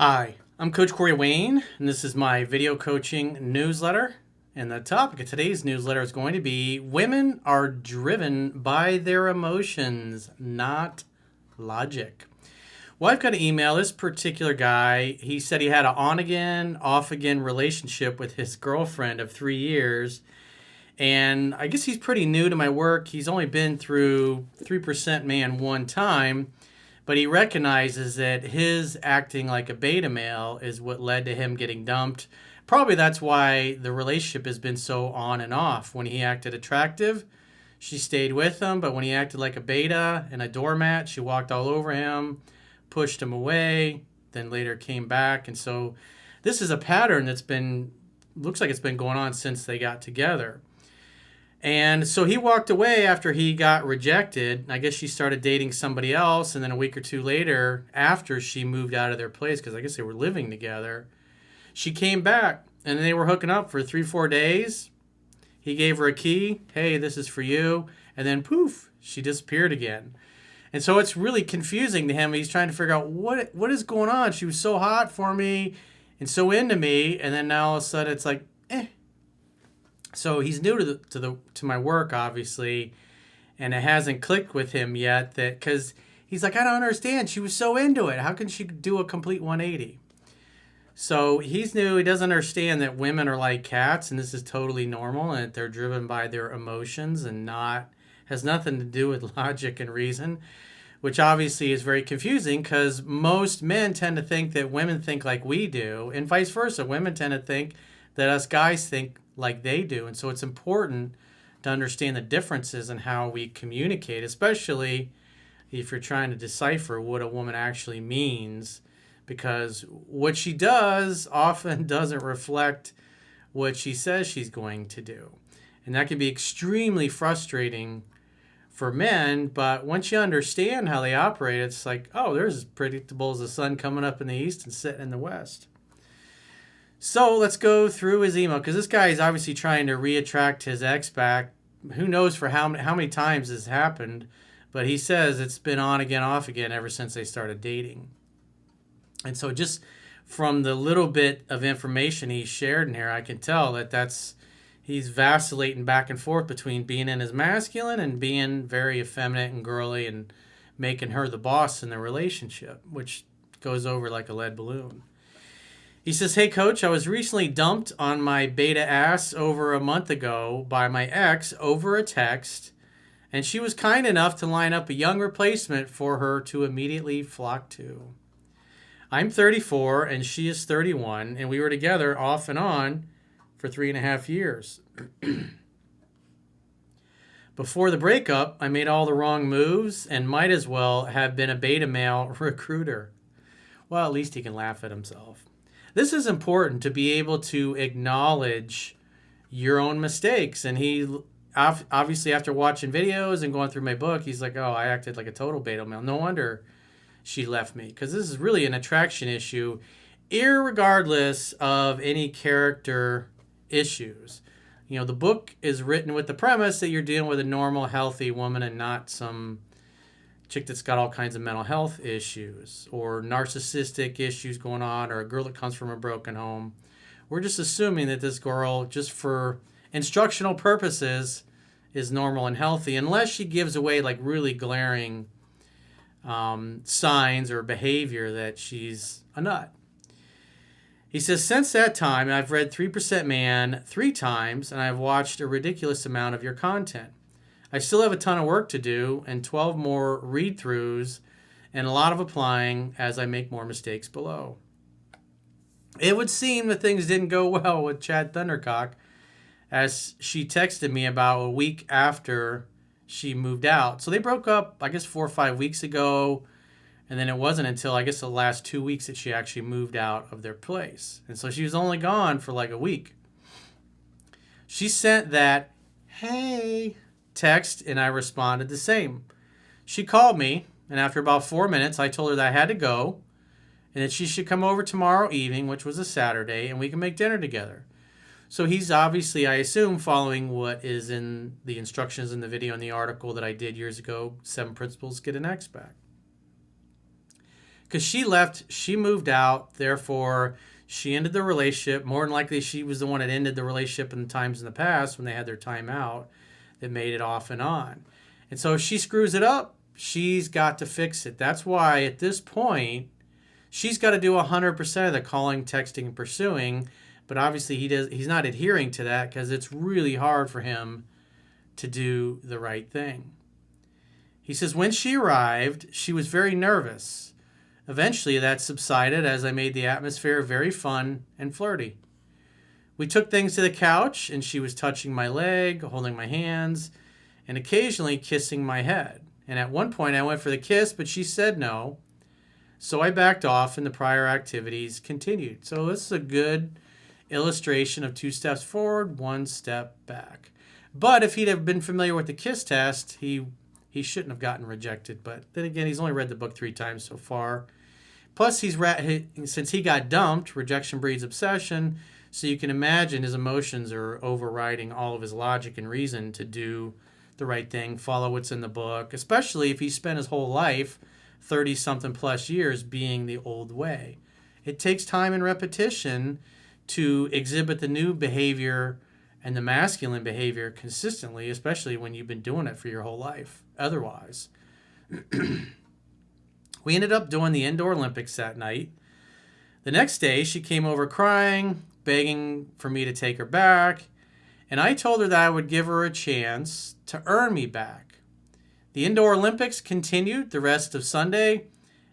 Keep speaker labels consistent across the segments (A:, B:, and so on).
A: Hi, I'm Coach Corey Wayne, and this is my video coaching newsletter. And the topic of today's newsletter is going to be Women are driven by their emotions, not logic. Well, I've got an email. This particular guy, he said he had an on again, off again relationship with his girlfriend of 3 years. And I guess he's pretty new to my work. He's only been through 3% Man one time. But he recognizes that his acting like a beta male is what led to him getting dumped. Probably that's why the relationship has been so on and off. When he acted attractive, she stayed with him. But when he acted like a beta and a doormat, she walked all over him, pushed him away, then later came back. And so this is a pattern looks like it's been going on since they got together. And so he walked away after he got rejected. I guess she started dating somebody else. And then a week or two later, after she moved out of their place, because I guess they were living together, she came back and they were hooking up for 3-4 days. He gave her a key. Hey, this is for you. And then poof, she disappeared again. And so it's really confusing to him. He's trying to figure out what is going on. She was so hot for me and so into me. And then now all of a sudden it's like, eh. So he's new to my work, obviously, and it hasn't clicked with him yet. Because he's like, I don't understand. She was so into it. How can she do a complete 180? So he's new. He doesn't understand that women are like cats, and this is totally normal, and that they're driven by their emotions and has nothing to do with logic and reason, which obviously is very confusing because most men tend to think that women think like we do, and vice versa. Women tend to think that us guys think like they do. And so it's important to understand the differences in how we communicate, especially if you're trying to decipher what a woman actually means, because what she does often doesn't reflect what she says she's going to do. And that can be extremely frustrating for men, but once you understand how they operate, it's like, oh, they're as predictable as the sun coming up in the east and setting in the west. So let's go through his email, because this guy is obviously trying to reattract his ex back. Who knows for how many times this happened, but he says it's been on again, off again ever since they started dating. And so just from the little bit of information he shared in here, I can tell that he's vacillating back and forth between being in his masculine and being very effeminate and girly and making her the boss in the relationship, which goes over like a lead balloon. He says, hey, coach, I was recently dumped on my beta ass over a month ago by my ex over a text, and she was kind enough to line up a young replacement for her to immediately flock to. I'm 34 and she is 31, and we were together off and on for 3.5 years. Before the breakup, I made all the wrong moves and might as well have been a beta male recruiter. Well, at least he can laugh at himself. This is important to be able to acknowledge your own mistakes. And he, obviously, after watching videos and going through my book, he's like, oh, I acted like a total beta male. No wonder she left me. Because this is really an attraction issue, irregardless of any character issues. You know, the book is written with the premise that you're dealing with a normal, healthy woman and not some chick that's got all kinds of mental health issues or narcissistic issues going on, or a girl that comes from a broken home. We're just assuming that this girl, just for instructional purposes, is normal and healthy, unless she gives away like really glaring signs or behavior that she's a nut. He says, since that time, I've read 3% Man 3 times, and I've watched a ridiculous amount of your content. I still have a ton of work to do and 12 more read-throughs and a lot of applying as I make more mistakes below. It would seem that things didn't go well with Chad Thundercock, as she texted me about a week after she moved out. So they broke up, I guess, 4 or 5 weeks ago, and then it wasn't until, I guess, the last 2 weeks that she actually moved out of their place. And so she was only gone for like a week. She sent that, hey, text, and I responded the same. She called me, and after about 4 minutes, I told her that I had to go and that she should come over tomorrow evening, which was a Saturday, and we can make dinner together. So he's obviously, I assume, following what is in the instructions in the video and the article that I did years ago, 7 Principles Get an Ex Back. because she left, she moved out, therefore she ended the relationship. More than likely, she was the one that ended the relationship in the times in the past when they had their time out that made it off and on. And so if she screws it up, she's got to fix it. That's why at this point, she's got to do 100% of the calling, texting, and pursuing. But obviously he's not adhering to that because it's really hard for him to do the right thing. He says, when she arrived, she was very nervous. Eventually that subsided as I made the atmosphere very fun and flirty. We took things to the couch and she was touching my leg, holding my hands, and occasionally kissing my head. And at one point I went for the kiss, but she said no. So I backed off and the prior activities continued. So this is a good illustration of 2 steps forward, 1 step back. But if he'd have been familiar with the KISS test, he shouldn't have gotten rejected. But then again, he's only read the book 3 times so far. Plus, since he got dumped, rejection breeds obsession. So you can imagine his emotions are overriding all of his logic and reason to do the right thing, follow what's in the book, especially if he spent his whole life, 30-something plus years, being the old way. It takes time and repetition to exhibit the new behavior and the masculine behavior consistently, especially when you've been doing it for your whole life. Otherwise, we ended up doing the indoor Olympics that night. The next day, she came over crying, begging for me to take her back, and I told her that I would give her a chance to earn me back. The indoor Olympics continued the rest of Sunday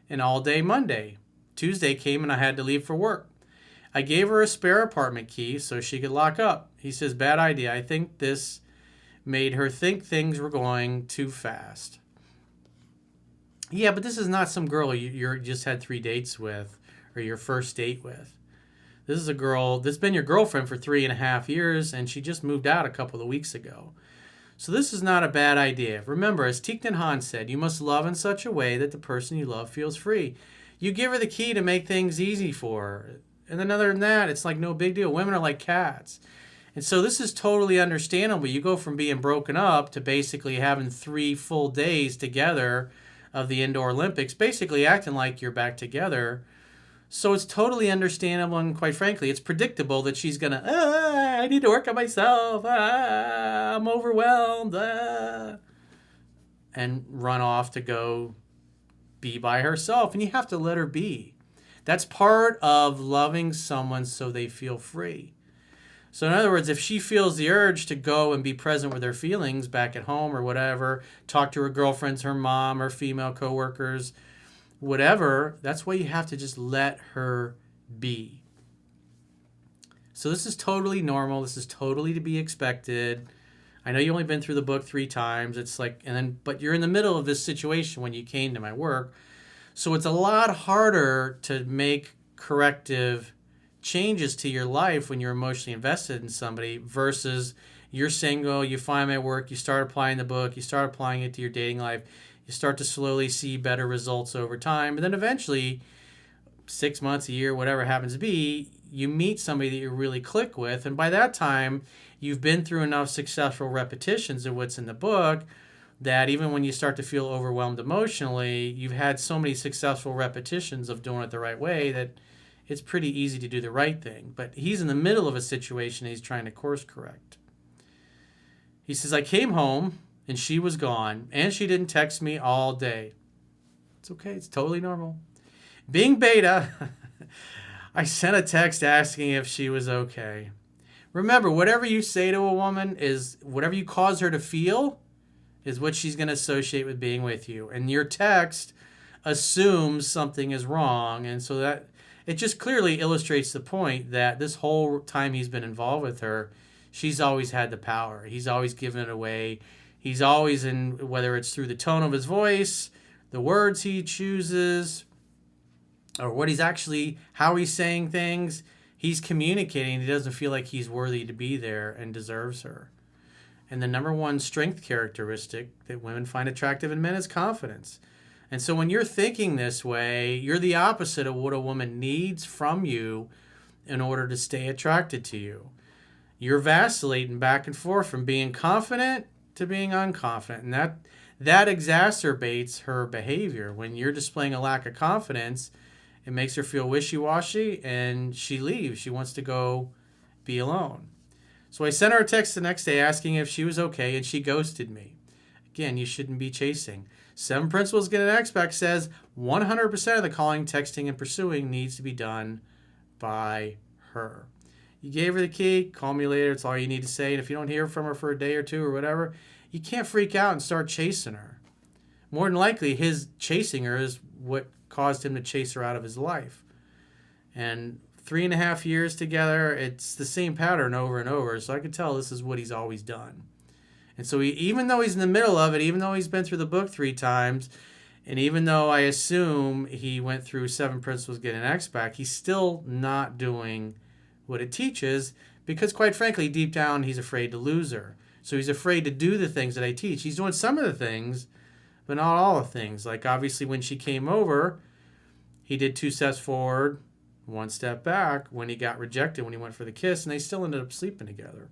A: and all day Monday. Tuesday came and I had to leave for work. I gave her a spare apartment key so she could lock up. He says, bad idea. I think this made her think things were going too fast. Yeah, but this is not some girl you just had 3 dates with or your first date with. This is a girl that's been your girlfriend for 3.5 years, and she just moved out a couple of weeks ago. So this is not a bad idea. Remember, as Thich Nhat Hanh said, you must love in such a way that the person you love feels free. You give her the key to make things easy for her. And then other than that, it's like no big deal. Women are like cats. And so this is totally understandable. You go from being broken up to basically having 3 full days together of the indoor Olympics, basically acting like you're back together. So it's totally understandable, and quite frankly, it's predictable that she's going to, I need to work on myself, I'm overwhelmed, and run off to go be by herself. And you have to let her be. That's part of loving someone so they feel free. So in other words, if she feels the urge to go and be present with her feelings back at home or whatever, talk to her girlfriends, her mom, her female coworkers, whatever, that's why you have to just let her be. So this is totally normal. This is totally to be expected. I know you only been through the book 3 times. It's like, but you're in the middle of this situation when you came to my work. So it's a lot harder to make corrective changes to your life when you're emotionally invested in somebody versus you're single, you find my work, you start applying the book, you start applying it to your dating life. You start to slowly see better results over time. And then eventually, 6 months, a year, whatever happens to be, you meet somebody that you really click with. And by that time, you've been through enough successful repetitions of what's in the book that even when you start to feel overwhelmed emotionally, you've had so many successful repetitions of doing it the right way that it's pretty easy to do the right thing. But he's in the middle of a situation he's trying to course correct. He says, I came home and she was gone, and she didn't text me all day. It's okay. It's totally normal. Being beta, I sent a text asking if she was okay. Remember, whatever you say to a woman is whatever you cause her to feel is what she's going to associate with being with you. And your text assumes something is wrong. And so that it just clearly illustrates the point that this whole time he's been involved with her, she's always had the power. He's always given it away. He's always in, whether it's through the tone of his voice, the words he chooses, or what he's actually, how he's saying things, he's communicating. He doesn't feel like he's worthy to be there and deserves her. And the number one strength characteristic that women find attractive in men is confidence. And so when you're thinking this way, you're the opposite of what a woman needs from you in order to stay attracted to you. You're vacillating back and forth from being confident to being unconfident. And that exacerbates her behavior. When you're displaying a lack of confidence, it makes her feel wishy-washy, and she leaves. She wants to go be alone. So I sent her a text the next day asking if she was okay, and she ghosted me. Again, you shouldn't be chasing. 7 Principles Get an Expect says 100% of the calling, texting, and pursuing needs to be done by her. You gave her the key, call me later, it's all you need to say. And if you don't hear from her for a day or two or whatever, you can't freak out and start chasing her. More than likely, his chasing her is what caused him to chase her out of his life. And 3.5 years together, it's the same pattern over and over. So I can tell this is what he's always done. And so even though he's in the middle of it, even though he's been through the book 3 times, and even though I assume he went through 7 Principles Get an Expect, he's still not doing what it teaches because, quite frankly, deep down, he's afraid to lose her. So he's afraid to do the things that I teach. He's doing some of the things, but not all the things. Like, obviously, when she came over, he did 2 steps forward, 1 step back when he got rejected, when he went for the kiss, and they still ended up sleeping together.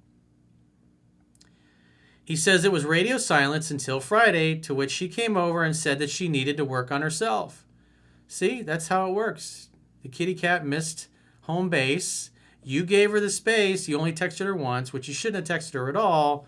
A: He says it was radio silence until Friday, to which she came over and said that she needed to work on herself. See, that's how it works. The kitty cat missed home base. You gave her the space. You only texted her once, which you shouldn't have texted her at all.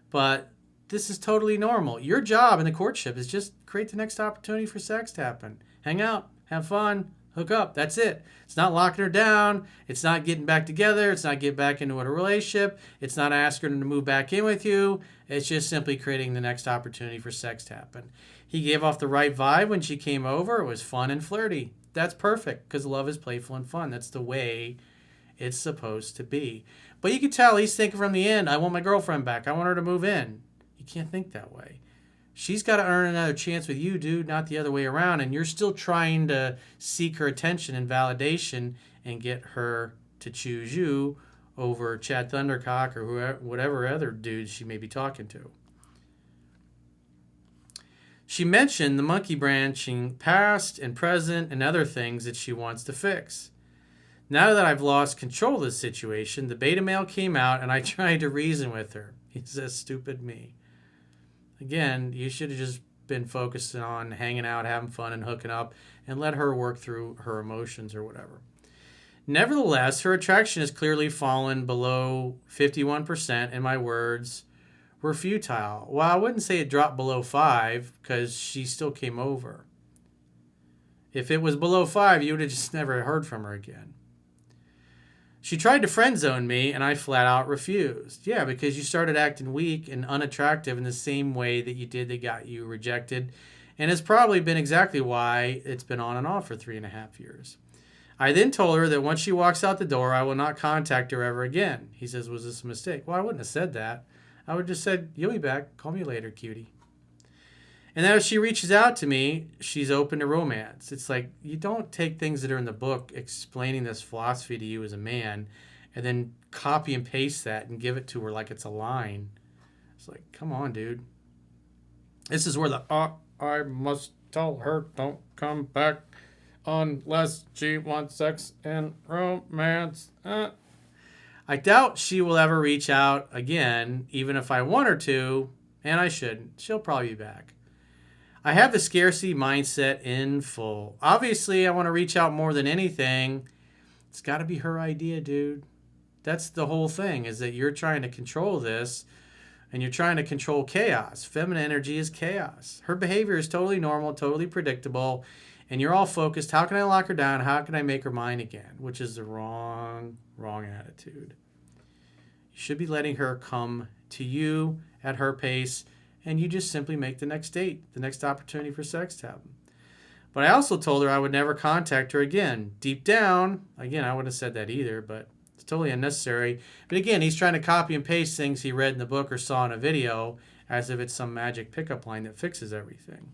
A: But this is totally normal. Your job in the courtship is just create the next opportunity for sex to happen. Hang out, have fun, hook up. That's it. It's not locking her down. It's not getting back together. It's not getting back into a relationship. It's not asking her to move back in with you. It's just simply creating the next opportunity for sex to happen. He gave off the right vibe when she came over. It was fun and flirty. That's perfect because love is playful and fun. That's the way it's supposed to be. But you can tell he's thinking from the end, I want my girlfriend back. I want her to move in. You can't think that way. She's got to earn another chance with you, dude, not the other way around. And you're still trying to seek her attention and validation and get her to choose you over Chad Thundercock or whoever, whatever other dudes she may be talking to. She mentioned the monkey branching past and present and other things that she wants to fix. Now that I've lost control of the situation, the beta male came out and I tried to reason with her. He says, stupid me. Again, you should have just been focused on hanging out, having fun, and hooking up, and let her work through her emotions or whatever. Nevertheless, her attraction has clearly fallen below 51%, and my words were futile. Well, I wouldn't say it dropped below 5, because she still came over. If it was below 5, you would have just never heard from her again. She tried to friend zone me, and I flat out refused. Yeah, because you started acting weak and unattractive in the same way that you did that got you rejected. And it's probably been exactly why it's been on and off for 3.5 years. I then told her that once she walks out the door, I will not contact her ever again. He says, was this a mistake? Well, I wouldn't have said that. I would have just said, you'll be back. Call me later, cutie. And then if she reaches out to me, she's open to romance. It's like, you don't take things that are in the book explaining this philosophy to you as a man and then copy and paste that and give it to her like it's a line. It's like, come on, dude. This is where the, I must tell her don't come back unless she wants sex and romance. I doubt she will ever reach out again, even if I want her to, and I shouldn't. She'll probably be back. I have the scarcity mindset in full. Obviously, I want to reach out more than anything. It's got to be her idea, dude. That's the whole thing, is that you're trying to control this, and you're trying to control chaos. Feminine energy is chaos. Her behavior is totally normal, totally predictable, and you're all focused, how can I lock her down? How can I make her mine again? Which is the wrong attitude. You should be letting her come to you at her pace, and you just simply make the next date, the next opportunity for sex to happen. But I also told her I would never contact her again. Deep down, again, I wouldn't have said that either, but it's totally unnecessary. But again, he's trying to copy and paste things he read in the book or saw in a video as if it's some magic pickup line that fixes everything.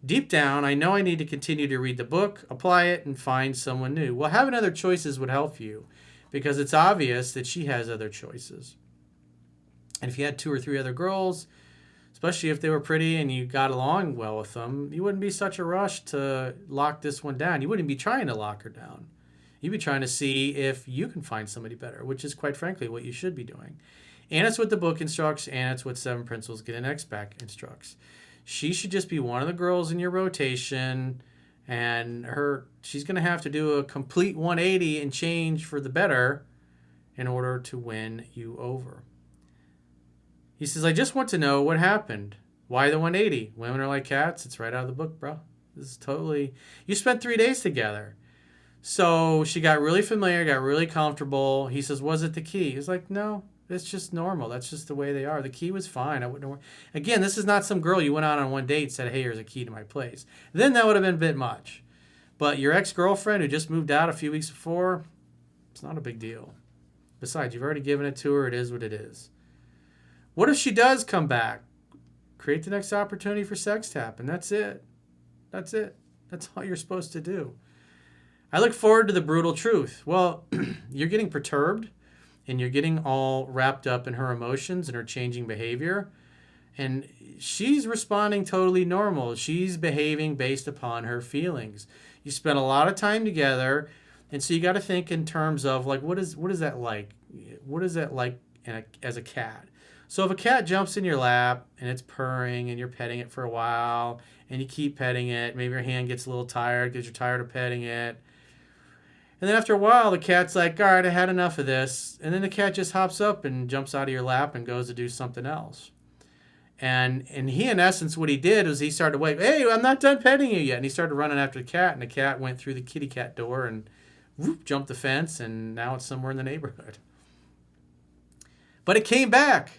A: Deep down, I know I need to continue to read the book, apply it, and find someone new. Well, having other choices would help you because it's obvious that she has other choices. And if you had 2 or 3 other girls, especially if they were pretty and you got along well with them, you wouldn't be such a rush to lock this one down. You wouldn't be trying to lock her down. You'd be trying to see if you can find somebody better, which is quite frankly what you should be doing. And it's what the book instructs, and it's what 7 Principles Get an Expect instructs. She should just be one of the girls in your rotation, and she's going to have to do a complete 180 and change for the better in order to win you over. He says, I just want to know what happened. Why the 180? Women are like cats. It's right out of the book, bro. This is totally... You spent 3 days together. So she got really familiar, got really comfortable. He says, was it the key? He's like, no, it's just normal. That's just the way they are. The key was fine. I wouldn't worry. Again, this is not some girl you went out on one date and said, hey, here's a key to my place. Then that would have been a bit much. But your ex-girlfriend who just moved out a few weeks before, it's not a big deal. Besides, you've already given it to her. It is what it is. What if she does come back? Create the next opportunity for sex tap, and that's it. That's it. That's all you're supposed to do. I look forward to the brutal truth. Well, you're getting perturbed, and you're getting all wrapped up in her emotions and her changing behavior, and she's responding totally normal. She's behaving based upon her feelings. You spent a lot of time together, and so you got to think in terms of, like, what is that like? What is that like as a cat? So if a cat jumps in your lap and it's purring and you're petting it for a while and you keep petting it, maybe your hand gets a little tired because you're tired of petting it. And then after a while, the cat's like, all right, I had enough of this. And then the cat just hops up and jumps out of your lap and goes to do something else. And he, in essence, what he did was he started to wait. Hey, I'm not done petting you yet. And he started running after the cat, and the cat went through the kitty cat door and whoop, jumped the fence, and now it's somewhere in the neighborhood. But it came back.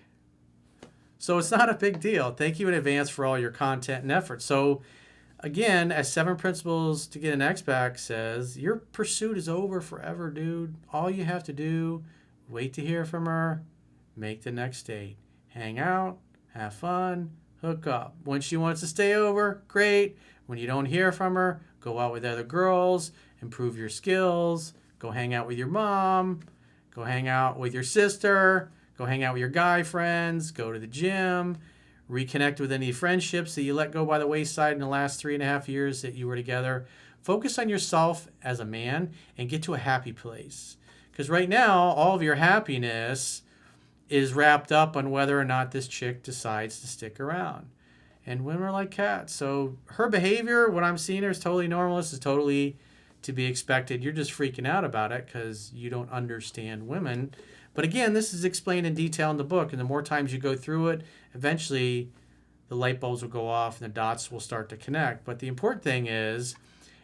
A: So it's not a big deal. Thank you in advance for all your content and effort. So again, as 7 Principles to Get an Ex Back says, your pursuit is over forever, dude. All you have to do, wait to hear from her, make the next date. Hang out, have fun, hook up. When she wants to stay over, great. When you don't hear from her, go out with other girls, improve your skills, go hang out with your mom, go hang out with your sister, go hang out with your guy friends, go to the gym, reconnect with any friendships that you let go by the wayside in the last 3.5 years that you were together. Focus on yourself as a man and get to a happy place. Because right now, all of your happiness is wrapped up on whether or not this chick decides to stick around. And women are like cats. So her behavior, what I'm seeing her, is totally normal. This is totally to be expected. You're just freaking out about it because you don't understand women. But again, this is explained in detail in the book, and the more times you go through it, eventually the light bulbs will go off and the dots will start to connect. But the important thing is,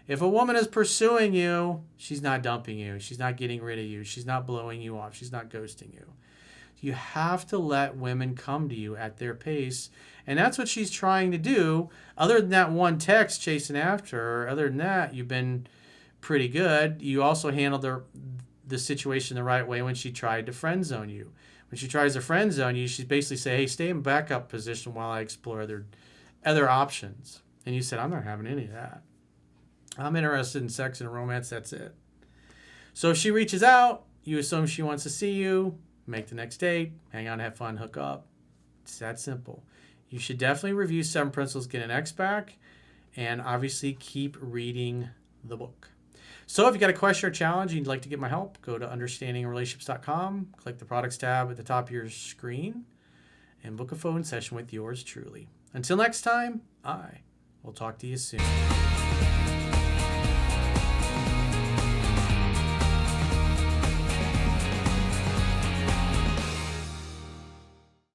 A: if a woman is pursuing you, she's not dumping you. She's not getting rid of you. She's not blowing you off. She's not ghosting you. You have to let women come to you at their pace, and that's what she's trying to do. Other than that one text chasing after her, other than that, you've been pretty good. You also handled the situation the right way when she tried to friend zone you. When she tries to friend zone you, she's basically say, hey, stay in backup position while I explore other options. And you said, I'm not having any of that. I'm interested in sex and romance, that's it. So if she reaches out, you assume she wants to see you, make the next date, hang out, have fun, hook up. It's that simple. You should definitely review 7 Principles to Get an Ex Back, and obviously keep reading the book. So if you got a question or challenge and you'd like to get my help, go to understandingrelationships.com, click the products tab at the top of your screen, and book a phone session with yours truly. Until next time, I will talk to you soon.